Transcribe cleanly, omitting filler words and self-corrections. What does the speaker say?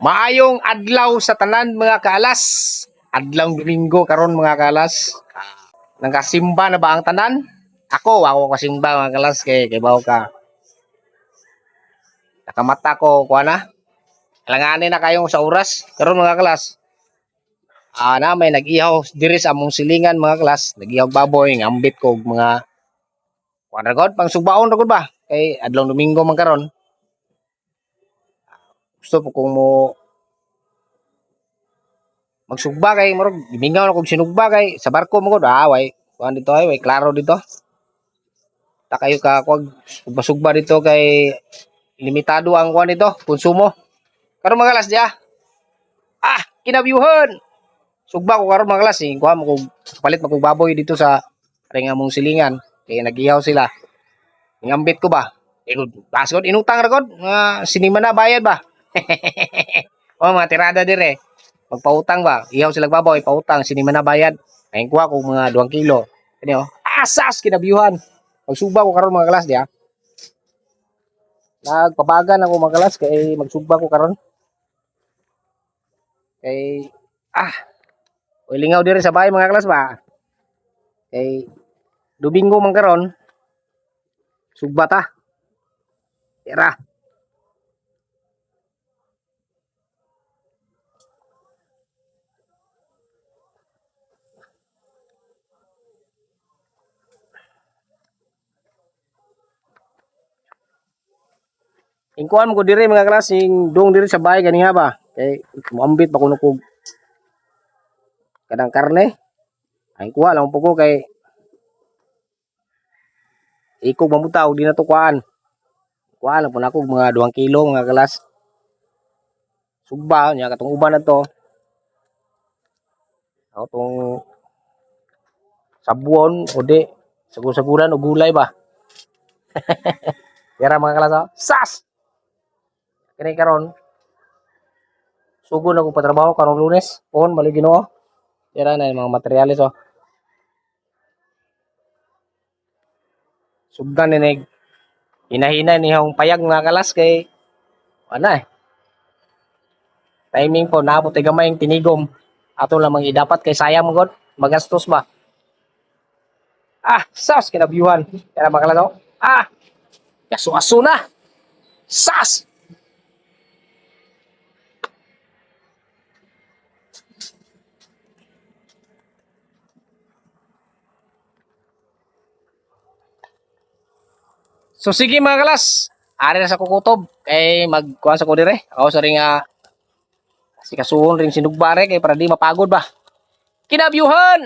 Maayong adlaw sa tanan mga kaalas. Adlaw Domingo karon mga kaalas. Nangkasimba na ba ang tanan? Ako kasimba mga kaalas kay bawo ka. Nakamata ko kuha na. Alanganin na kayong sa oras. Karon mga kaalas. Na may nag-ihaw diri sa among silingan mga kaalas. Nag-ihaw baboy, ngambit ko mga kuha na gud pang sugbaon ra gud ba? Kay adlaw Domingo man karon. Gusto po kung mo magsugba kay murag gimingaw na kog sinugba kay sa barko mo gud way kuan dito ay way klaro dito ta kayo ka kog sugba dito kay limitado ang kuan dito konsumo karon mga kalas dia kinabyuhan sugba ko karon mga kalas kuha mo kog palit mo kog baboy dito sa ring among silingan kay nagihaw sila ngambit ko ba igod pasod inutang ra gud nga sinima na bayad ba mga tirada dire magpautang ba? Ihaw sila baboy, pautang, sini man na bayad. Ayun kuha ko mga 2 kilo. Kani oh. Asas kinabyuhan. Magsugba ko karon mga kalas dia. Nagpabagan ako mga kalas kay magsugba ko karon. Kay ulingaw diri sa bahay mga kalas ba. Kay Domingo man karon. Sugba ta. Tira. Ingkuan mo ko diri mga klaseng dong diri sa bahay kani nga ba. Kay muambit pa kuno ko kadang karne. Ay kuha lang po ko kay ikog mamutaw di na to kuan. Kuha lang po na ako mga 2 kilo mga kalas. Sugba nya katong uban na to. Ako tong sabuon o di sagur-saguran o gulay ba. Kaya mga kalas sas. Kini karon sugod ako patrabaho karong Lunes. Pohon bali Ginoo. Tira na yung mga materyales oh. Sugdan ni hinahinay ni hong payag mga kalas kay ano timing po naabot ay gamay ang tinigom. Ato lamang idapat kay sayang mo god magastos ba. Sas kinabyuhan. Kaya mga kalas oh. Kaso-aso na. Sas. So sige mga kalas, ari na sa kukutob kay magkuhan sa ko dire. Ako sa ring si kasuhon ring sinugbare kay para di mapagod ba. Kinabyuhan.